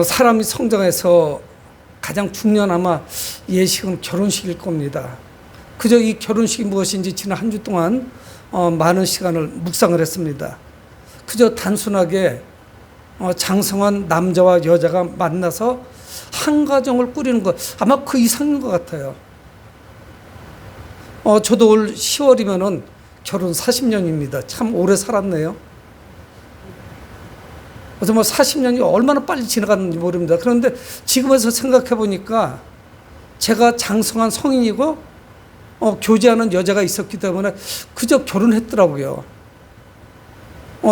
사람이 성장해서 가장 중요한 아마 예식은 결혼식일 겁니다. 그저 이 결혼식이 무엇인지 지난 한 주 동안 많은 시간을 묵상을 했습니다. 그저 단순하게 장성한 남자와 여자가 만나서 한 가정을 꾸리는 것, 아마 그 이상인 것 같아요. 저도 올 10월이면은 결혼 40년입니다. 참 오래 살았네요. 그래서 40년이 얼마나 빨리 지나갔는지 모릅니다. 그런데 지금에서 생각해 보니까 제가 장성한 성인이고 교제하는 여자가 있었기 때문에 그저 결혼했더라고요.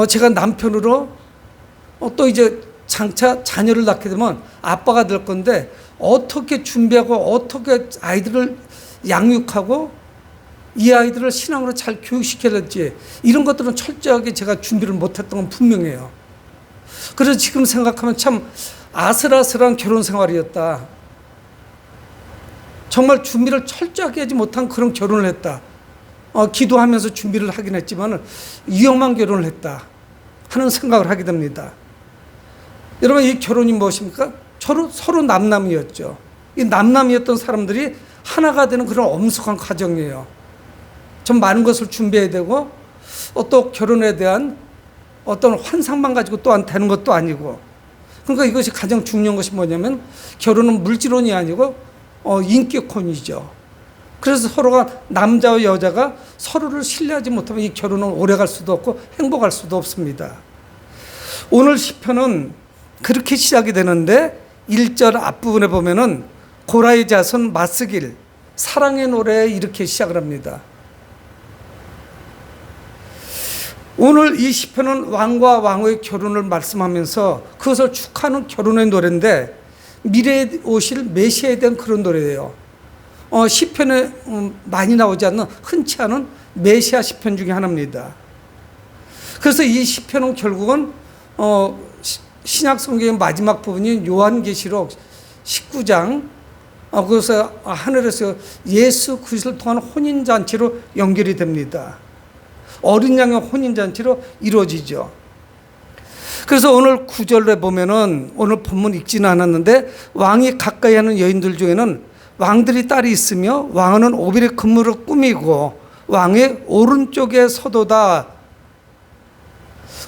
제가 남편으로 또 이제 장차 자녀를 낳게 되면 아빠가 될 건데 어떻게 준비하고 어떻게 아이들을 양육하고 이 아이들을 신앙으로 잘 교육시켜야 될지 이런 것들은 철저하게 제가 준비를 못했던 건 분명해요. 그래서 지금 생각하면 참 아슬아슬한 결혼 생활이었다. 정말 준비를 철저하게 하지 못한 그런 결혼을 했다. 기도하면서 준비를 하긴 했지만 위험한 결혼을 했다 하는 생각을 하게 됩니다. 여러분, 이 결혼이 무엇입니까? 서로 남남이었죠. 이 남남이었던 사람들이 하나가 되는 그런 엄숙한 과정이에요. 좀 많은 것을 준비해야 되고 또 결혼에 대한 어떤 환상만 가지고 또한 되는 것도 아니고, 그러니까 이것이 가장 중요한 것이 뭐냐면 결혼은 물질혼이 아니고 인격혼이죠. 그래서 서로가 남자와 여자가 서로를 신뢰하지 못하면 이 결혼은 오래갈 수도 없고 행복할 수도 없습니다. 오늘 시편은 그렇게 시작이 되는데 1절 앞부분에 보면은 고라의 자손 맞쓰길 사랑의 노래 이렇게 시작을 합니다. 오늘 이 시편은 왕과 왕후의 결혼을 말씀하면서 그것을 축하하는 결혼의 노래인데 미래에 오실 메시아에 대한 그런 노래예요. 시편에 많이 나오지 않는 흔치 않은 메시아 시편 중에 하나입니다. 그래서 이 시편은 결국은 신약 성경의 마지막 부분인 요한계시록 19장 그래서 하늘에서 예수 그리스도를 통한 혼인잔치로 연결이 됩니다. 어린 양의 혼인잔치로 이루어지죠. 그래서 오늘 9절에 보면은 오늘 본문 읽지는 않았는데 왕이 가까이 하는 여인들 중에는 왕들이 딸이 있으며 왕은 오빌의 그물을 꾸미고 왕의 오른쪽에 서도다.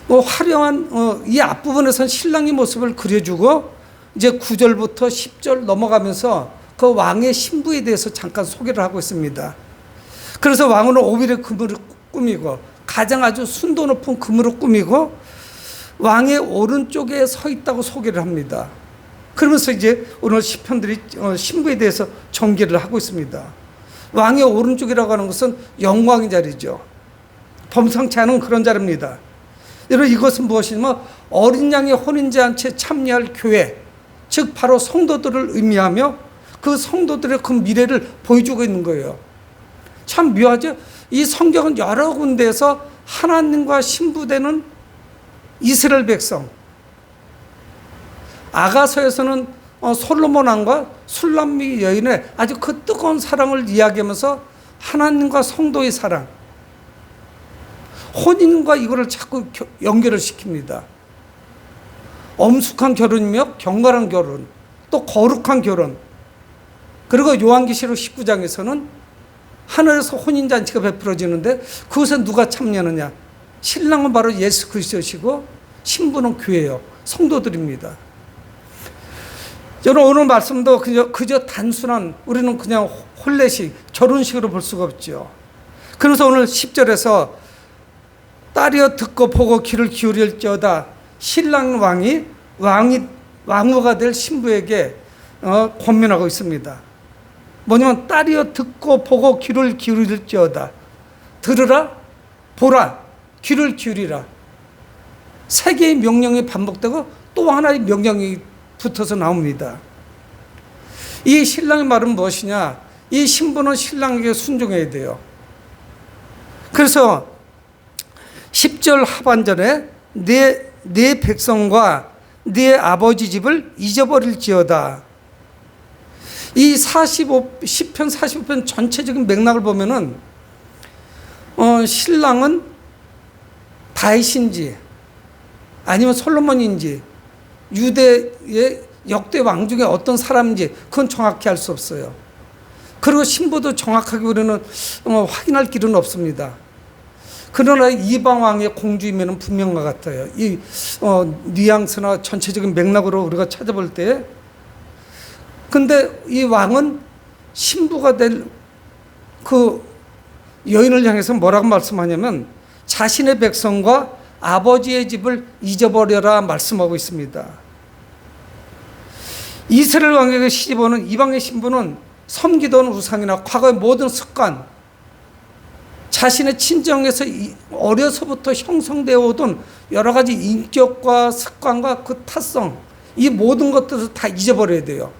화려한 이 앞부분에서는 신랑의 모습을 그려주고 이제 9절부터 10절 넘어가면서 그 왕의 신부에 대해서 잠깐 소개를 하고 있습니다. 그래서 왕은 오빌의 그물을 꾸미고 가장 아주 순도 높은 그물을 꾸미고 왕의 오른쪽에 서 있다고 소개를 합니다. 그러면서 이제 오늘 시편들이 신부에 대해서 전개를 하고 있습니다. 왕의 오른쪽이라고 하는 것은 영광의 자리죠. 범상치 않은 그런 자리입니다. 여러분, 이것은 무엇이냐면 어린 양의 혼인잔치에 참여할 교회, 즉 바로 성도들을 의미하며 그 성도들의 그 미래를 보여주고 있는 거예요. 참 묘하죠? 이 성경은 여러 군데에서 하나님과 신부되는 이스라엘 백성, 아가서에서는 솔로몬 왕과 술람미 여인의 아주 그 뜨거운 사랑을 이야기하면서 하나님과 성도의 사랑, 혼인과 이거를 자꾸 연결을 시킵니다. 엄숙한 결혼이며 경건한 결혼, 또 거룩한 결혼. 그리고 요한계시록 19장에서는 하늘에서 혼인잔치가 베풀어지는데 그것에 누가 참여하느냐? 신랑은 바로 예수 그리스도시고 신부는 교회예요. 성도들입니다. 여러분, 오늘 말씀도 그저 단순한 우리는 그냥 혼례식, 결혼식으로 볼 수가 없죠. 그래서 오늘 10절에서 딸이여 듣고 보고 귀를 기울일지어다. 신랑 왕후가 될 신부에게 권면하고 있습니다. 뭐냐면 딸이여 듣고 보고 귀를 기울일지어다. 들으라, 보라, 귀를 기울이라. 세 개의 명령이 반복되고 또 하나의 명령이 붙어서 나옵니다. 이 신랑의 말은 무엇이냐? 이 신부는 신랑에게 순종해야 돼요. 그래서 10절 하반절에 내 백성과 네 아버지 집을 잊어버릴지어다. 이 시편 45편 전체적인 맥락을 보면은 신랑은 다윗인지 아니면 솔로몬인지 유대의 역대 왕 중에 어떤 사람인지 그건 정확히 알 수 없어요. 그리고 신부도 정확하게 우리는 확인할 길은 없습니다. 그러나 이방 왕의 공주임에는 분명한 것 같아요. 이 뉘앙스나 전체적인 맥락으로 우리가 찾아볼 때, 근데 이 왕은 신부가 될 그 여인을 향해서 뭐라고 말씀하냐면 자신의 백성과 아버지의 집을 잊어버려라 말씀하고 있습니다. 이스라엘 왕에게 시집오는 이방의 신부는 섬기던 우상이나 과거의 모든 습관, 자신의 친정에서 어려서부터 형성되어 오던 여러 가지 인격과 습관과 그 타성, 이 모든 것들을 다 잊어버려야 돼요.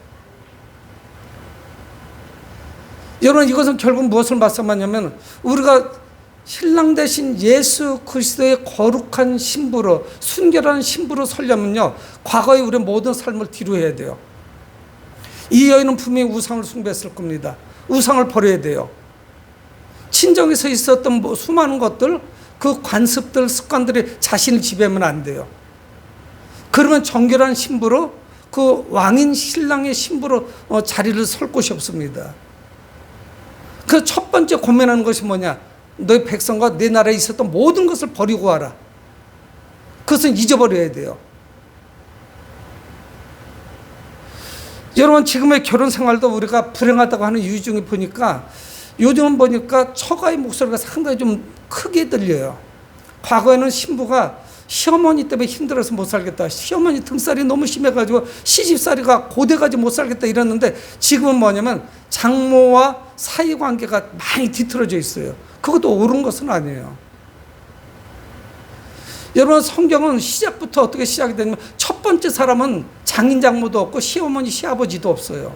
여러분, 이것은 결국 무엇을 말씀하냐면 우리가 신랑 대신 예수 그리스도의 거룩한 신부로, 순결한 신부로 서려면요, 과거의 우리의 모든 삶을 뒤로 해야 돼요. 이 여인은 분명히 우상을 숭배했을 겁니다. 우상을 버려야 돼요. 친정에서 있었던 수많은 것들, 그 관습들, 습관들이 자신을 지배하면 안 돼요. 그러면 정결한 신부로, 그 왕인 신랑의 신부로 자리를 설 곳이 없습니다. 그 첫 번째 고민하는 것이 뭐냐? 너희 백성과 내 나라에 있었던 모든 것을 버리고 와라. 그것은 잊어버려야 돼요. 여러분, 지금의 결혼 생활도 우리가 불행하다고 하는 이유 중에 보니까, 요즘은 보니까 처가의 목소리가 상당히 좀 크게 들려요. 과거에는 신부가 시어머니 때문에 힘들어서 못 살겠다, 시어머니 등살이 너무 심해가지고 시집살이가 고돼가지고 못 살겠다 이랬는데, 지금은 뭐냐면 장모와 사이관계가 많이 뒤틀어져 있어요. 그것도 옳은 것은 아니에요. 여러분, 성경은 시작부터 어떻게 시작이 되냐면 첫 번째 사람은 장인 장모도 없고 시어머니 시아버지도 없어요.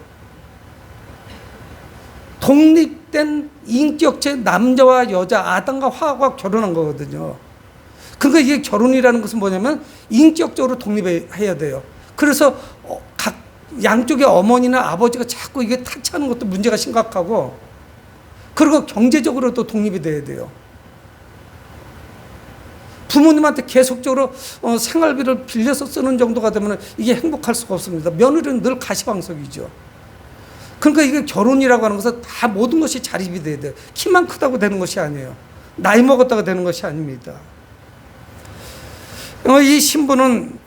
독립된 인격체 남자와 여자, 아담과 하와가 결혼한 거거든요. 그러니까 이게 결혼이라는 것은 뭐냐면 인격적으로 독립해야 돼요. 그래서 각 양쪽의 어머니나 아버지가 자꾸 이게 타치하는 것도 문제가 심각하고, 그리고 경제적으로도 독립이 돼야 돼요. 부모님한테 계속적으로 생활비를 빌려서 쓰는 정도가 되면 이게 행복할 수가 없습니다. 며느리는 늘 가시방석이죠. 그러니까 이게 결혼이라고 하는 것은 다 모든 것이 자립이 돼야 돼요. 키만 크다고 되는 것이 아니에요. 나이 먹었다고 되는 것이 아닙니다. 이 신부는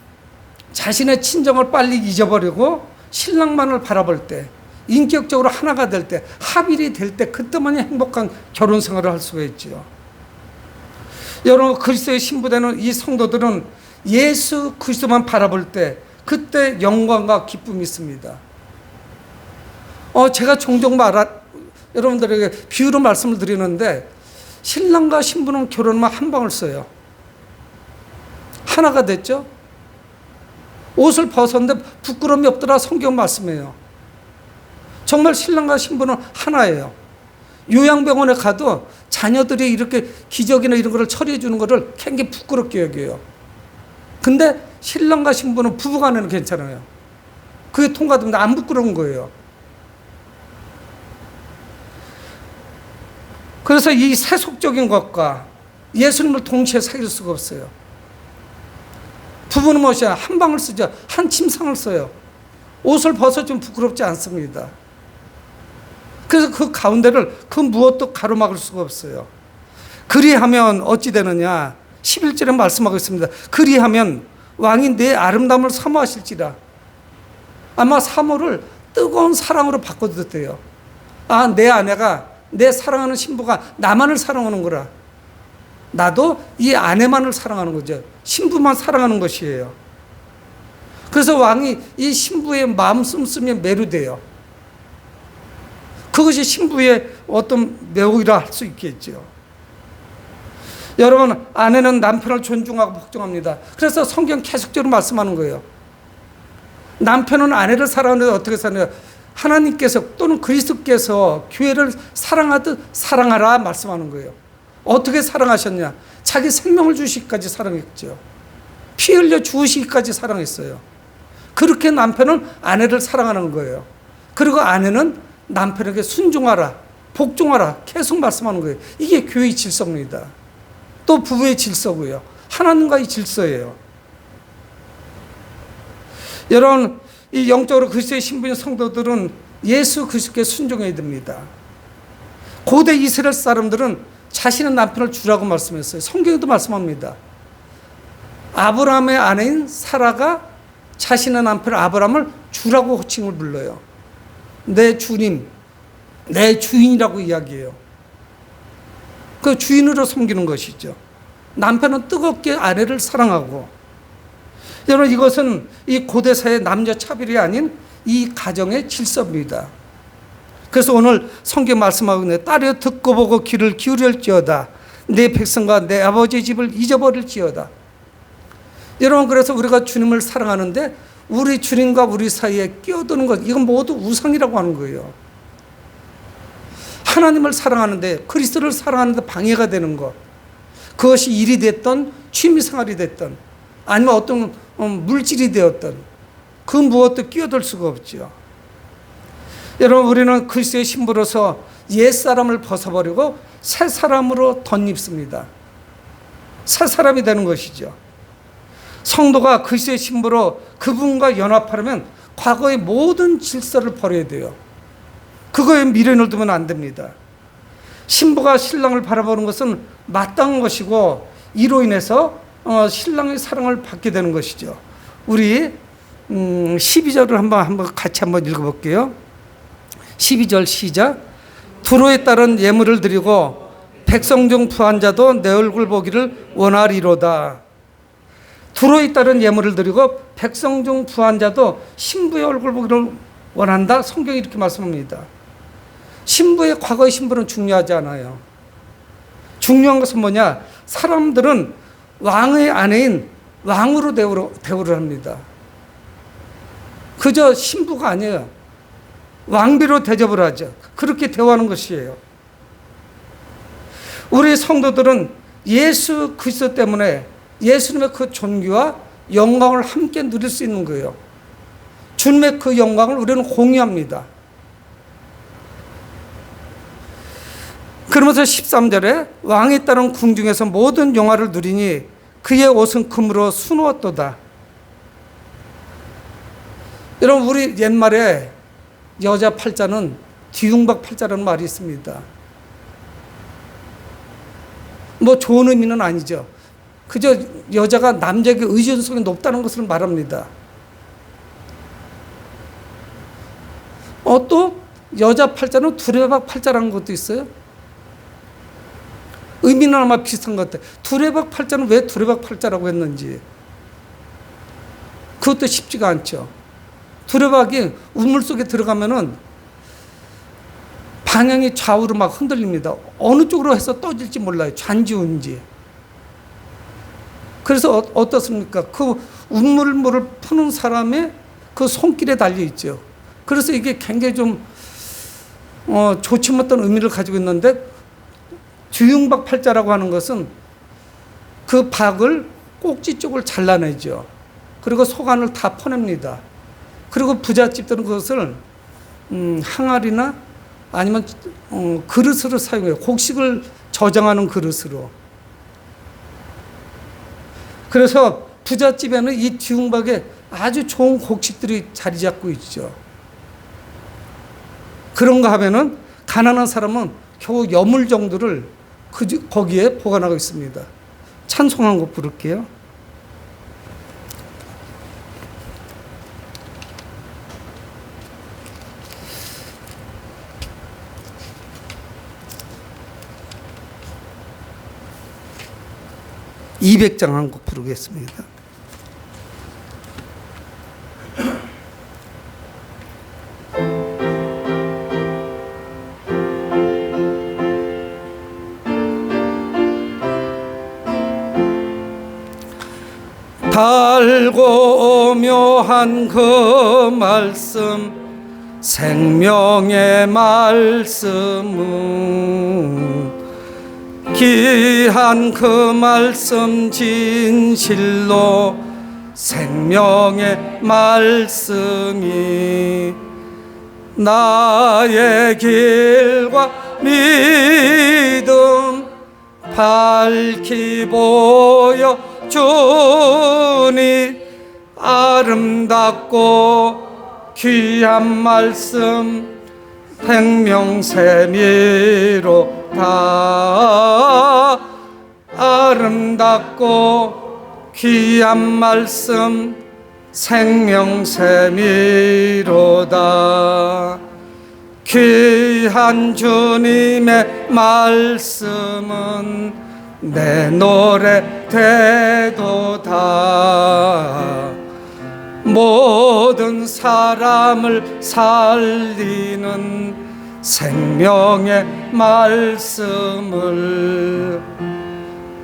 자신의 친정을 빨리 잊어버리고 신랑만을 바라볼 때, 인격적으로 하나가 될 때, 합일이 될 때, 그때만이 행복한 결혼 생활을 할 수가 있죠. 여러분, 그리스도의 신부되는 이 성도들은 예수 그리스도만 바라볼 때 그때 영광과 기쁨이 있습니다. 제가 종종 여러분들에게 비유로 말씀을 드리는데, 신랑과 신부는 결혼하면 한 방을 써요. 하나가 됐죠. 옷을 벗었는데 부끄러움이 없더라 성경 말씀이에요. 정말 신랑과 신부는 하나예요. 요양병원에 가도 자녀들이 이렇게 기저귀나 이런 거를 처리해 주는 거를 굉장히 부끄럽게 여겨요. 근데 신랑과 신부는 부부간에는 괜찮아요. 그게 통과됩니다. 안 부끄러운 거예요. 그래서 이 세속적인 것과 예수님을 동시에 사귈 수가 없어요. 부부는 무엇이야? 한 방을 쓰죠. 한 침상을 써요. 옷을 벗어주면 부끄럽지 않습니다. 그래서 그 가운데를 그 무엇도 가로막을 수가 없어요. 그리하면 어찌 되느냐? 11절에 말씀하고 있습니다. 그리하면 왕이 내 아름다움을 사모하실지라. 아마 사모를 뜨거운 사랑으로 바꿔줬대요. 내 아내가, 내 사랑하는 신부가 나만을 사랑하는구나. 나도 이 아내만을 사랑하는 거죠. 신부만 사랑하는 것이에요. 그래서 왕이 이 신부의 마음 씀씀이에 매료돼요. 그것이 신부의 어떤 매혹이라 할 수 있겠죠. 여러분, 아내는 남편을 존중하고 복종합니다. 그래서 성경 계속적으로 말씀하는 거예요. 남편은 아내를 사랑하는데 어떻게 사느냐? 하나님께서 또는 그리스도께서 교회를 사랑하듯 사랑하라 말씀하는 거예요. 어떻게 사랑하셨냐? 자기 생명을 주시기까지 사랑했죠. 피 흘려 주시기까지 사랑했어요. 그렇게 남편은 아내를 사랑하는 거예요. 그리고 아내는 남편에게 순종하라, 복종하라 계속 말씀하는 거예요. 이게 교회의 질서입니다. 또 부부의 질서고요. 하나님과의 질서예요. 여러분, 이 영적으로 그리스도의 신부인 성도들은 예수 그리스도께 순종해야 됩니다. 고대 이스라엘 사람들은 자신의 남편을 주라고 말씀했어요. 성경에도 말씀합니다. 아브라함의 아내인 사라가 자신의 남편 아브라함을 주라고 호칭을 불러요. 내 주님, 내 주인이라고 이야기해요. 그 주인으로 섬기는 것이죠. 남편은 뜨겁게 아내를 사랑하고. 여러분, 이것은 이 고대사의 남녀 차별이 아닌 이 가정의 질서입니다. 그래서 오늘 성경 말씀하고 있네. 딸여 듣고 보고 귀를 기울일지어다. 내 백성과 내 아버지 집을 잊어버릴지어다. 여러분, 그래서 우리가 주님을 사랑하는데 우리 주님과 우리 사이에 끼어드는 것, 이건 모두 우상이라고 하는 거예요. 하나님을 사랑하는데, 그리스도를 사랑하는데 방해가 되는 것, 그것이 일이 됐던 취미생활이 됐던 아니면 어떤 물질이 되었던 그 무엇도 끼어들 수가 없죠. 여러분, 우리는 그리스도의 신부로서 옛사람을 벗어버리고 새 사람으로 덧입습니다. 새 사람이 되는 것이죠. 성도가 그리스도의 신부로 그분과 연합하려면 과거의 모든 질서를 버려야 돼요. 그거에 미련을 두면 안 됩니다. 신부가 신랑을 바라보는 것은 마땅한 것이고 이로 인해서 신랑의 사랑을 받게 되는 것이죠. 우리 12절을 한번 같이 읽어볼게요. 12절 시작. 두로에 따른 예물을 드리고 백성 중 부한 자도 내 얼굴 보기를 원하리로다. 두로에 따른 예물을 드리고 백성 중 부한 자도 신부의 얼굴 보기를 원한다. 성경이 이렇게 말씀합니다. 신부의 과거의 신부는 중요하지 않아요. 중요한 것은 뭐냐? 사람들은 왕의 아내인 왕으로 대우를 합니다. 그저 신부가 아니에요. 왕비로 대접을 하죠. 그렇게 대우하는 것이에요. 우리 성도들은 예수 그리스도 때문에 예수님의 그 존귀와 영광을 함께 누릴 수 있는 거예요. 주님의 그 영광을 우리는 공유합니다. 그러면서 13절에 왕에 따른 궁중에서 모든 영화를 누리니 그의 옷은 금으로 수놓았도다. 여러분, 우리 옛말에 여자 팔자는 뒤움박 팔자라는 말이 있습니다. 뭐 좋은 의미는 아니죠. 그저 여자가 남자에게 의존성이 높다는 것을 말합니다. 또 여자 팔자는 두레박 팔자라는 것도 있어요. 의미는 아마 비슷한 것 같아요. 두레박 팔자는 왜 두레박 팔자라고 했는지 그것도 쉽지가 않죠. 두레박이 우물 속에 들어가면은 방향이 좌우로 막 흔들립니다. 어느 쪽으로 해서 떠질지 몰라요. 좌인지. 그래서 어떻습니까? 그 우물물을 푸는 사람의 그 손길에 달려 있죠. 그래서 이게 굉장히 좀 좋지 못한 의미를 가지고 있는데, 주흉박 팔자라고 하는 것은 그 박을 꼭지 쪽을 잘라내죠. 그리고 속안을 다 퍼냅니다. 그리고 부잣집들은 그것을 항아리나 아니면 그릇으로 사용해요. 곡식을 저장하는 그릇으로. 그래서 부잣집에는 이 뒤움박에 아주 좋은 곡식들이 자리 잡고 있죠. 그런가 하면은 가난한 사람은 겨우 여물 정도를 거기에 보관하고 있습니다. 찬송 한 곡 부를게요. (200장) 한 곡 부르겠습니다. 달고 묘한 그 말씀, 생명의 말씀은 귀한 그 말씀, 진실로 생명의 말씀이 나의 길과 믿음 밝히 보여 주니 아름답고 귀한 말씀 생명샘이로다. 아름답고 귀한 말씀 생명샘이로다. 귀한 주님의 말씀은 내 노래 되도다. 모든 사람을 살리는 생명의 말씀을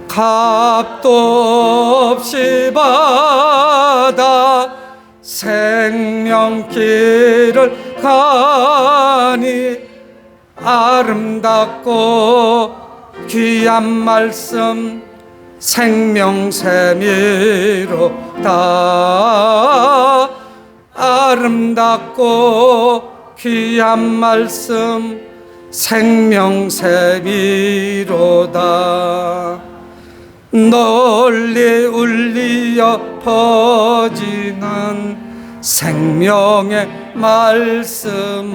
값도 없이 받아 생명길을 가니 아름답고 귀한 말씀 생명샘이로다. 아름답고 귀한 말씀 생명샘이로다. 널리 울리어 퍼지는 생명의 말씀은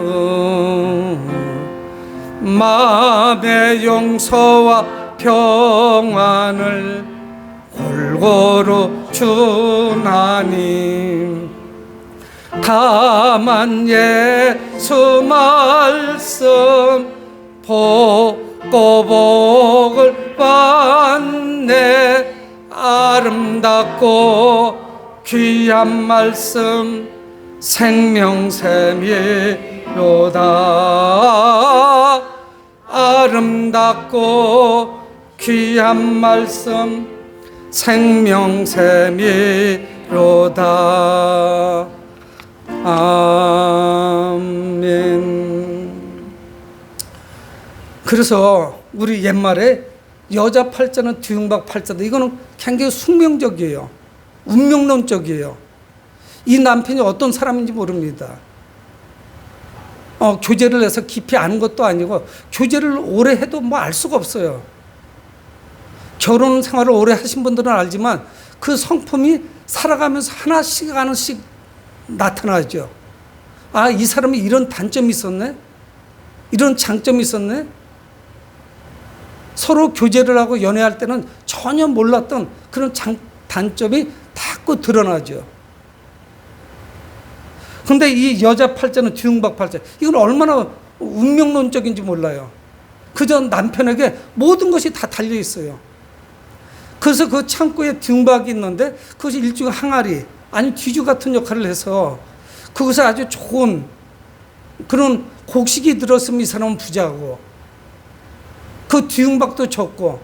마음의 용서와 평안을 골고루 주나니 다만 예수 말씀 복고 복을 받네. 아름답고 귀한 말씀 생명샘이로다. 아름답고 귀한 말씀 생명샘이로다. 아멘. 그래서 우리 옛말에 여자 팔자는 뒤흉박 팔자다. 이거는 굉장히 숙명적이에요. 운명론적이에요. 이 남편이 어떤 사람인지 모릅니다. 교제를 해서 깊이 아는 것도 아니고 교제를 오래 해도 뭐 알 수가 없어요. 결혼 생활을 오래 하신 분들은 알지만 그 성품이 살아가면서 하나씩 나타나죠. 아, 이 사람이 이런 단점이 있었네? 이런 장점이 있었네? 서로 교제를 하고 연애할 때는 전혀 몰랐던 그런 단점이 자꾸 드러나죠. 근데 이 여자 팔자는 뒤흉박 팔자, 이건 얼마나 운명론적인지 몰라요. 그저 남편에게 모든 것이 다 달려 있어요. 그래서 그 창고에 뒤흉박이 있는데 그것이 일종의 항아리 아니 뒤주 같은 역할을 해서 그것에 아주 좋은 그런 곡식이 들었으면 이 사람은 부자고, 그 뒤흉박도 적고,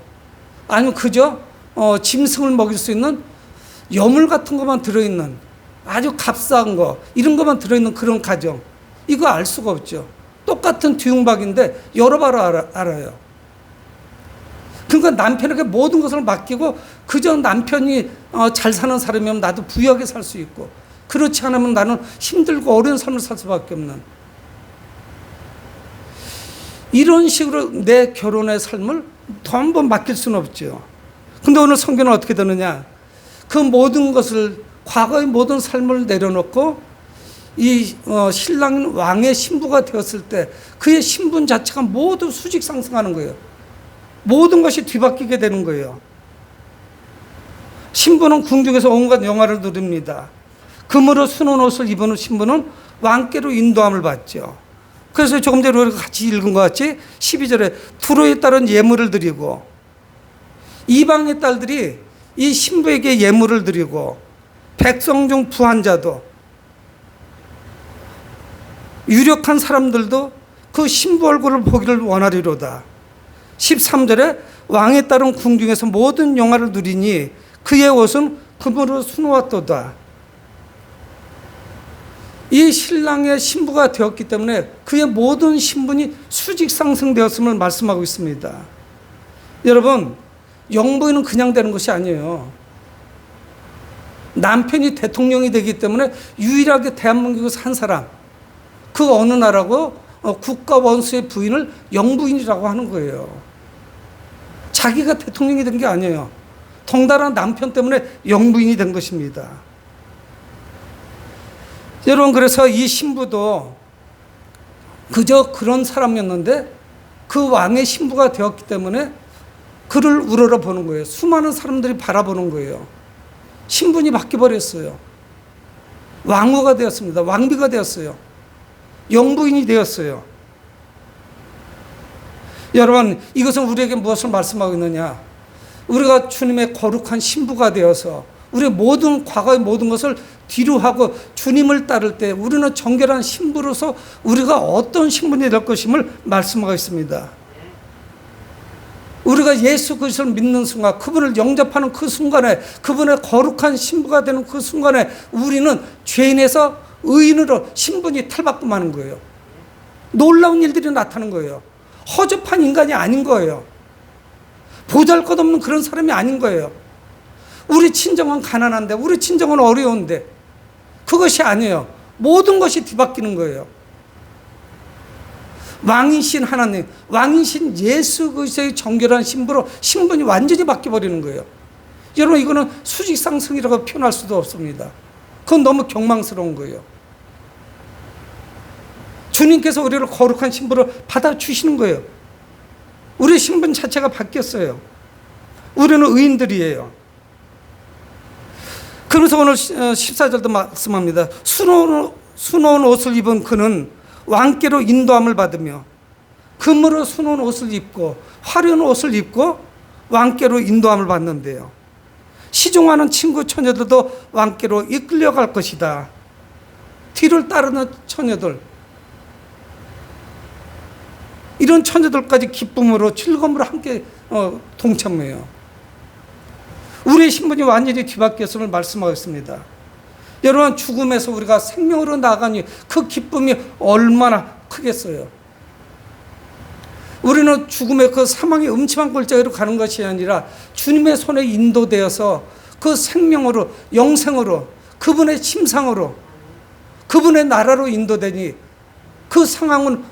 아니면 그저 짐승을 먹일 수 있는 여물 같은 것만 들어있는 아주 값싼 거, 이런 것만 들어있는 그런 가정, 이거 알 수가 없죠. 똑같은 뒤흉박인데 여러 번 알아요. 그러니까 남편에게 모든 것을 맡기고 그저 남편이 잘 사는 사람이면 나도 부유하게 살 수 있고, 그렇지 않으면 나는 힘들고 어려운 삶을 살 수밖에 없는, 이런 식으로 내 결혼의 삶을 전부 맡길 수는 없죠. 근데 오늘 성경은 어떻게 되느냐, 그 모든 것을, 과거의 모든 삶을 내려놓고 이 신랑은 왕의 신부가 되었을 때 그의 신분 자체가 모두 수직 상승하는 거예요. 모든 것이 뒤바뀌게 되는 거예요. 신부는 궁중에서 온갖 영화를 누립니다. 금으로 수놓은 옷을 입은 신부는 왕께로 인도함을 받죠. 그래서 조금 전에 우리가 같이 읽은 것 같이 12절에 두로에 따른 예물을 드리고, 이방의 딸들이 이 신부에게 예물을 드리고, 백성 중 부한 자도 유력한 사람들도 그 신부 얼굴을 보기를 원하리로다. 13절에 왕에 따른 궁중에서 모든 영화를 누리니 그의 옷은 금으로 수놓았도다. 이 신랑의 신부가 되었기 때문에 그의 모든 신분이 수직 상승되었음을 말씀하고 있습니다. 여러분, 영부인은 그냥 되는 것이 아니에요. 남편이 대통령이 되기 때문에 유일하게 대한민국에서 한 사람, 그 어느 나라고 국가 원수의 부인을 영부인이라고 하는 거예요. 자기가 대통령이 된 게 아니에요. 덩달아 남편 때문에 영부인이 된 것입니다. 여러분, 그래서 이 신부도 그저 그런 사람이었는데 그 왕의 신부가 되었기 때문에 그를 우러러 보는 거예요. 수많은 사람들이 바라보는 거예요. 신분이 바뀌어버렸어요. 왕후가 되었습니다. 왕비가 되었어요. 영부인이 되었어요. 여러분, 이것은 우리에게 무엇을 말씀하고 있느냐? 우리가 주님의 거룩한 신부가 되어서 우리의 모든 과거의 모든 것을 뒤로 하고 주님을 따를 때 우리는 정결한 신부로서 우리가 어떤 신분이 될 것임을 말씀하고 있습니다. 우리가 예수 그리스도를 믿는 순간, 그분을 영접하는 그 순간에, 그분의 거룩한 신부가 되는 그 순간에 우리는 죄인에서 의인으로 신분이 탈바꿈하는 거예요. 놀라운 일들이 나타나는 거예요. 허접한 인간이 아닌 거예요. 보잘것없는 그런 사람이 아닌 거예요. 우리 친정은 가난한데, 우리 친정은 어려운데, 그것이 아니에요. 모든 것이 뒤바뀌는 거예요. 왕이신 하나님, 왕이신 예수 그리스도의 정결한 신부로 신분이 완전히 바뀌어버리는 거예요. 여러분, 이거는 수직상승이라고 표현할 수도 없습니다. 그건 너무 경망스러운 거예요. 주님께서 우리를 거룩한 신부로 받아주시는 거예요. 우리의 신분 자체가 바뀌었어요. 우리는 의인들이에요. 그래서 오늘 14절도 말씀합니다. 수놓은 옷을 입은 그는 왕께로 인도함을 받으며, 금으로 수놓은 옷을 입고 화려한 옷을 입고 왕께로 인도함을 받는데요. 시종하는 친구 처녀들도 왕께로 이끌려갈 것이다. 뒤를 따르는 처녀들, 이런 처녀들까지 기쁨으로 즐거움으로 함께 동참해요. 우리의 신분이 완전히 뒤바뀌었음을 말씀하고 있습니다. 여러분, 죽음에서 우리가 생명으로 나아가니 그 기쁨이 얼마나 크겠어요. 우리는 죽음의 그 사망의 음침한 골짜기로 가는 것이 아니라 주님의 손에 인도되어서 그 생명으로, 영생으로, 그분의 침상으로, 그분의 나라로 인도되니 그 상황은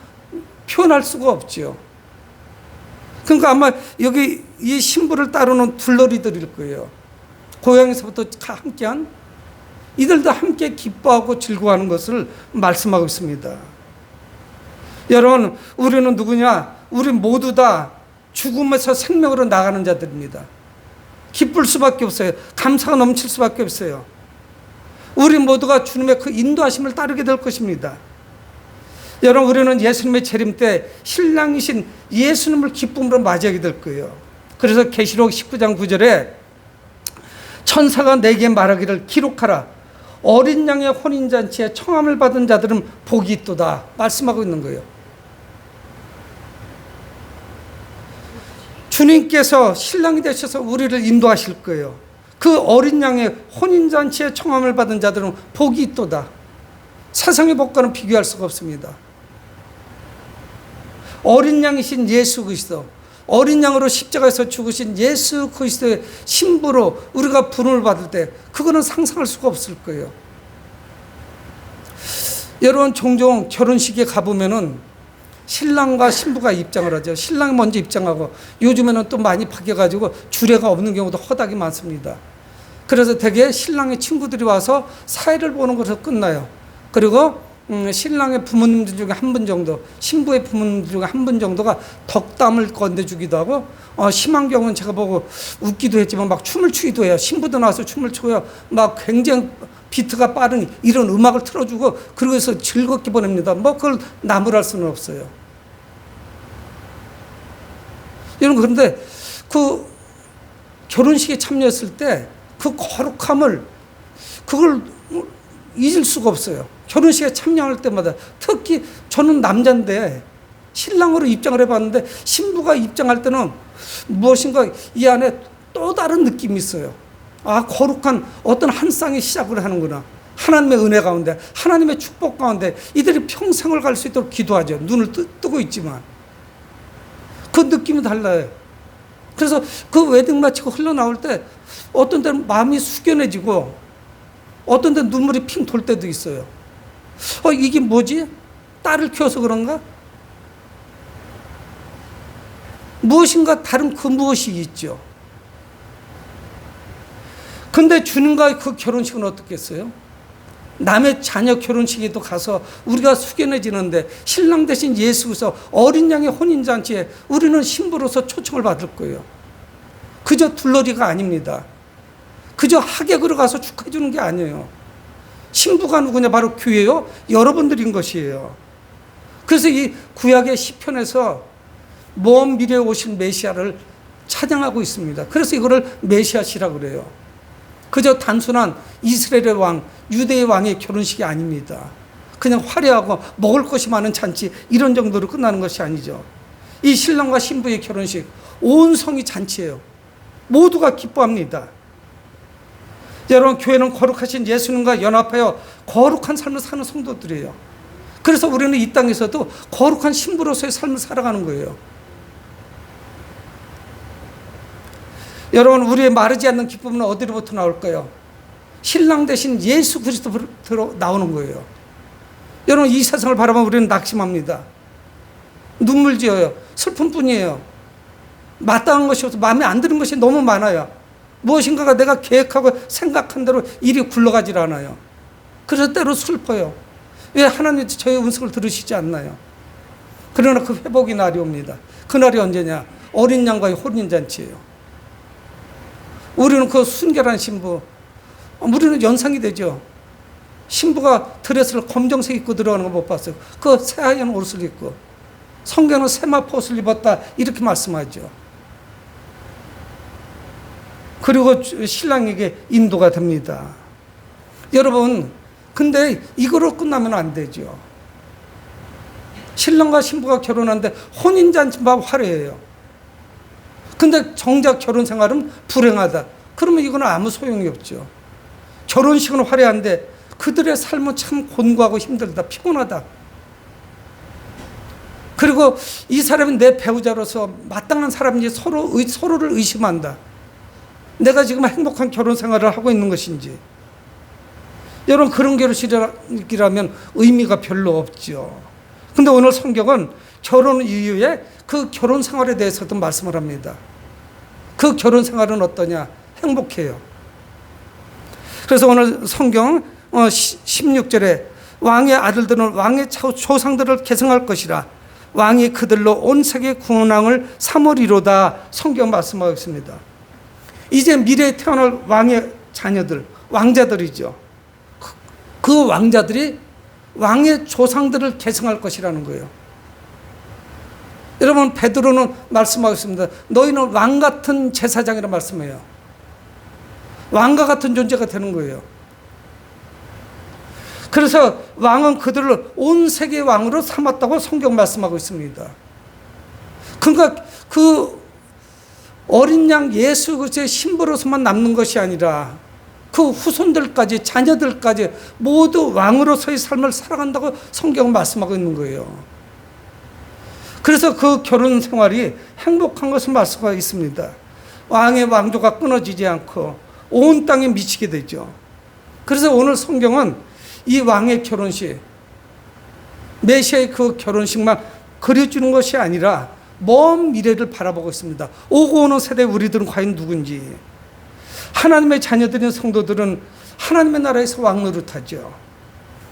표현할 수가 없지요. 그러니까 아마 여기 이 신부를 따르는 둘러리들일 거예요. 고향에서부터 함께한, 이들도 함께 기뻐하고 즐거워하는 것을 말씀하고 있습니다. 여러분, 우리는 누구냐? 우리 모두 다 죽음에서 생명으로 나가는 자들입니다. 기쁠 수밖에 없어요. 감사가 넘칠 수밖에 없어요. 우리 모두가 주님의 그 인도하심을 따르게 될 것입니다. 여러분, 우리는 예수님의 재림 때 신랑이신 예수님을 기쁨으로 맞이하게 될 거예요. 그래서 계시록 19장 9절에 천사가 내게 말하기를 기록하라. 어린 양의 혼인잔치에 청함을 받은 자들은 복이 있도다. 말씀하고 있는 거예요. 주님께서 신랑이 되셔서 우리를 인도하실 거예요. 그 어린 양의 혼인잔치에 청함을 받은 자들은 복이 있도다. 세상의 복과는 비교할 수가 없습니다. 어린 양이신 예수 그리스도, 어린 양으로 십자가에서 죽으신 예수 그리스도의 신부로 우리가 부름을 받을 때 그거는 상상할 수가 없을 거예요. 여러분, 종종 결혼식에 가보면은 신랑과 신부가 입장을 하죠. 신랑이 먼저 입장하고, 요즘에는 또 많이 바뀌어가지고 주례가 없는 경우도 허다하게 많습니다. 그래서 대개 신랑의 친구들이 와서 사회를 보는 것으로 끝나요. 그리고 신랑의 부모님들 중에 한 분 정도, 신부의 부모님들 중에 한 분 정도가 덕담을 건네주기도 하고, 심한 경우는 제가 보고 웃기도 했지만 막 춤을 추기도 해요. 신부도 나와서 춤을 춰요. 막 굉장히 비트가 빠른 이런 음악을 틀어주고, 그러고서 즐겁게 보냅니다. 뭐 그걸 나무랄 수는 없어요. 여러분, 그런데 그 결혼식에 참여했을 때 그 거룩함을, 그걸 잊을 수가 없어요. 결혼식에 참여할 때마다, 특히 저는 남자인데 신랑으로 입장을 해봤는데 신부가 입장할 때는 무엇인가 이 안에 또 다른 느낌이 있어요. 아, 거룩한 어떤 한 쌍의 시작을 하는구나. 하나님의 은혜 가운데, 하나님의 축복 가운데 이들이 평생을 갈 수 있도록 기도하죠. 눈을 뜨고 있지만 그 느낌이 달라요. 그래서 그 웨딩 마치고 흘러나올 때 어떤 때는 마음이 숙연해지고 어떤 때는 눈물이 핑 돌 때도 있어요. 이게 뭐지? 딸을 키워서 그런가? 무엇인가 다른 그 무엇이 있죠. 근데 주님과의 그 결혼식은 어떻겠어요? 남의 자녀 결혼식에도 가서 우리가 숙연해지는데 신랑 대신 예수 그리스도 어린 양의 혼인잔치에 우리는 신부로서 초청을 받을 거예요. 그저 둘러리가 아닙니다. 그저 하객으로 가서 축하해 주는 게 아니에요. 신부가 누구냐? 바로 교회요. 여러분들인 것이에요. 그래서 이 구약의 시편에서 먼 미래에 오실 메시아를 찬양하고 있습니다. 그래서 이거를 메시아시라고 그래요. 그저 단순한 이스라엘의 왕, 유대의 왕의 결혼식이 아닙니다. 그냥 화려하고 먹을 것이 많은 잔치 이런 정도로 끝나는 것이 아니죠. 이 신랑과 신부의 결혼식, 온 성이 잔치예요. 모두가 기뻐합니다. 여러분, 교회는 거룩하신 예수님과 연합하여 거룩한 삶을 사는 성도들이에요. 그래서 우리는 이 땅에서도 거룩한 신부로서의 삶을 살아가는 거예요. 여러분, 우리의 마르지 않는 기쁨은 어디로부터 나올까요? 신랑 대신 예수 그리스도로 나오는 거예요. 여러분, 이 세상을 바라보면 우리는 낙심합니다. 눈물 지어요. 슬픔뿐이에요. 마땅한 것이 없어 마음에 안 드는 것이 너무 많아요. 무엇인가가 내가 계획하고 생각한 대로 일이 굴러가질 않아요. 그래서 때로 슬퍼요. 왜 하나님 저의 음성을 들으시지 않나요? 그러나 그 회복의 날이 옵니다. 그날이 언제냐? 어린 양과의 혼인잔치예요. 우리는 그 순결한 신부, 우리는 연상이 되죠. 신부가 드레스를 검정색 입고 들어가는 거 못 봤어요. 그 새하얀 옷을 입고. 성경은 세마포 옷을 입었다 이렇게 말씀하죠. 그리고 신랑에게 인도가 됩니다. 여러분, 근데 이거로 끝나면 안 되죠. 신랑과 신부가 결혼하는데 혼인잔치만 화려해요. 근데 정작 결혼 생활은 불행하다. 그러면 이거는 아무 소용이 없죠. 결혼식은 화려한데 그들의 삶은 참 곤고하고 힘들다, 피곤하다. 그리고 이 사람이 내 배우자로서 마땅한 사람인지 서로를 의심한다. 내가 지금 행복한 결혼 생활을 하고 있는 것인지. 여러분, 그런 결혼식이라면 의미가 별로 없죠. 근데 오늘 성경은 결혼 이후에 그 결혼 생활에 대해서도 말씀을 합니다. 그 결혼 생활은 어떠냐? 행복해요. 그래서 오늘 성경 16절에 왕의 아들들은 왕의 조상들을 계승할 것이라 왕이 그들로 온 세계 군왕을 삼으리로다. 성경 말씀하고 있습니다. 이제 미래에 태어날 왕의 자녀들, 왕자들이죠. 그 왕자들이 왕의 조상들을 계승할 것이라는 거예요. 여러분, 베드로는 말씀하고 있습니다. 너희는 왕 같은 제사장이라 말씀해요. 왕과 같은 존재가 되는 거예요. 그래서 왕은 그들을 온 세계의 왕으로 삼았다고 성경 말씀하고 있습니다. 그러니까 그 어린 양 예수 그리스도의 신부로서만 남는 것이 아니라 그 후손들까지, 자녀들까지 모두 왕으로서의 삶을 살아간다고 성경은 말씀하고 있는 거예요. 그래서 그 결혼 생활이 행복한 것을 말씀하고 있습니다. 왕의 왕조가 끊어지지 않고 온 땅에 미치게 되죠. 그래서 오늘 성경은 이 왕의 결혼식, 메시아의 그 결혼식만 그려주는 것이 아니라 먼 미래를 바라보고 있습니다. 오고 오는 세대 우리들은 과연 누군지. 하나님의 자녀들인 성도들은 하나님의 나라에서 왕노릇하죠.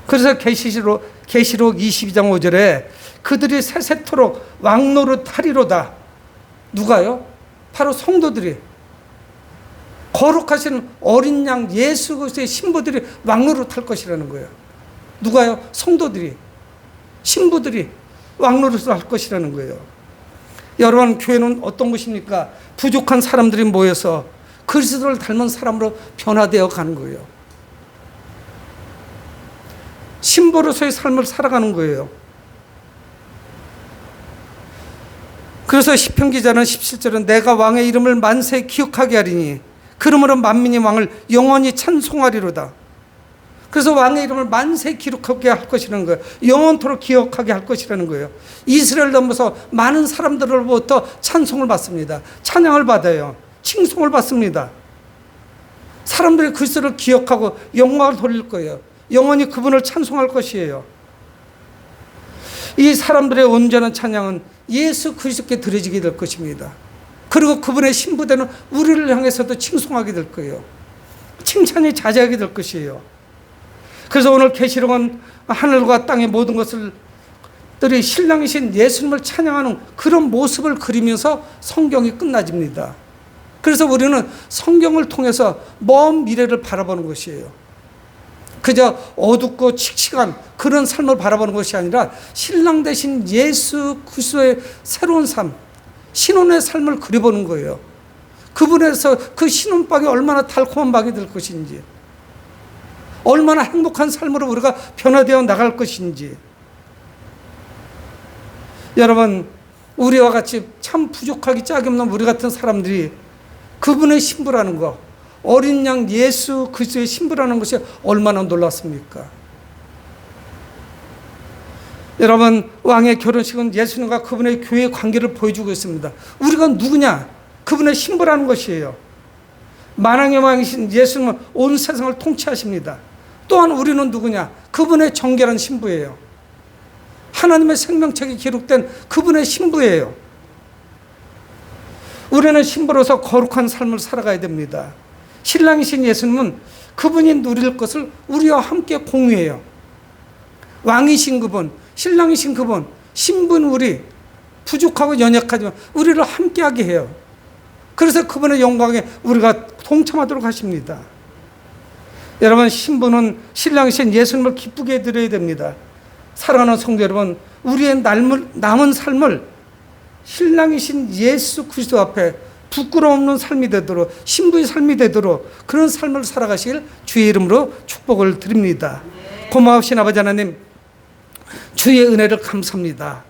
그래서 계시록 22장 5절에 그들이 세세토록 왕노릇하리로다. 누가요? 바로 성도들이, 거룩하신 어린 양 예수 그리스도의 신부들이 왕노릇할 것이라는 거예요. 누가요? 성도들이, 신부들이 왕노릇을 할 것이라는 거예요. 여러분, 교회는 어떤 것입니까? 부족한 사람들이 모여서 그리스도를 닮은 사람으로 변화되어 가는 거예요. 신부로서의 삶을 살아가는 거예요. 그래서 시편 기자는 17절은 내가 왕의 이름을 만세 기억하게 하리니 그러므로 만민이 왕을 영원히 찬송하리로다. 그래서 왕의 이름을 만세 기록하게 할 것이라는 거예요. 영원토록 기억하게 할 것이라는 거예요. 이스라엘 넘어서 많은 사람들로부터 찬송을 받습니다. 찬양을 받아요. 칭송을 받습니다. 사람들이 그리스도를 기억하고 영광을 돌릴 거예요. 영원히 그분을 찬송할 것이에요. 이 사람들의 온전한 찬양은 예수 그리스도께 드려지게 될 것입니다. 그리고 그분의 신부되는 우리를 향해서도 칭송하게 될 거예요. 칭찬이 자자하게 될 것이에요. 그래서 오늘 계시록은 하늘과 땅의 모든 것을 들이 신랑이신 예수님을 찬양하는 그런 모습을 그리면서 성경이 끝나집니다. 그래서 우리는 성경을 통해서 먼 미래를 바라보는 것이에요. 그저 어둡고 칙칙한 그런 삶을 바라보는 것이 아니라 신랑 되신 예수 그리스도의 새로운 삶, 신혼의 삶을 그려보는 거예요. 그분에서 그 신혼방이 얼마나 달콤한 방이 될 것인지, 얼마나 행복한 삶으로 우리가 변화되어 나갈 것인지. 여러분, 우리와 같이 참 부족하기 짝이 없는 우리 같은 사람들이 그분의 신부라는 거, 어린 양 예수 그리스도의 신부라는 것이 얼마나 놀랐습니까? 여러분, 왕의 결혼식은 예수님과 그분의 교회의 관계를 보여주고 있습니다. 우리가 누구냐? 그분의 신부라는 것이에요. 만왕의 왕이신 예수님은 온 세상을 통치하십니다. 또한 우리는 누구냐? 그분의 정결한 신부예요. 하나님의 생명책이 기록된 그분의 신부예요. 우리는 신부로서 거룩한 삶을 살아가야 됩니다. 신랑이신 예수님은 그분이 누릴 것을 우리와 함께 공유해요. 왕이신 그분, 신랑이신 그분, 신부는 우리, 부족하고 연약하지만 우리를 함께하게 해요. 그래서 그분의 영광에 우리가 동참하도록 하십니다. 여러분, 신부는 신랑이신 예수님을 기쁘게 해드려야 됩니다. 사랑하는 성도 여러분, 우리의 남은 삶을 신랑이신 예수 그리스도 앞에 부끄러움 없는 삶이 되도록, 신부의 삶이 되도록 그런 삶을 살아가시길 주의 이름으로 축복을 드립니다. 고마우신 아버지 하나님, 주의 은혜를 감사합니다.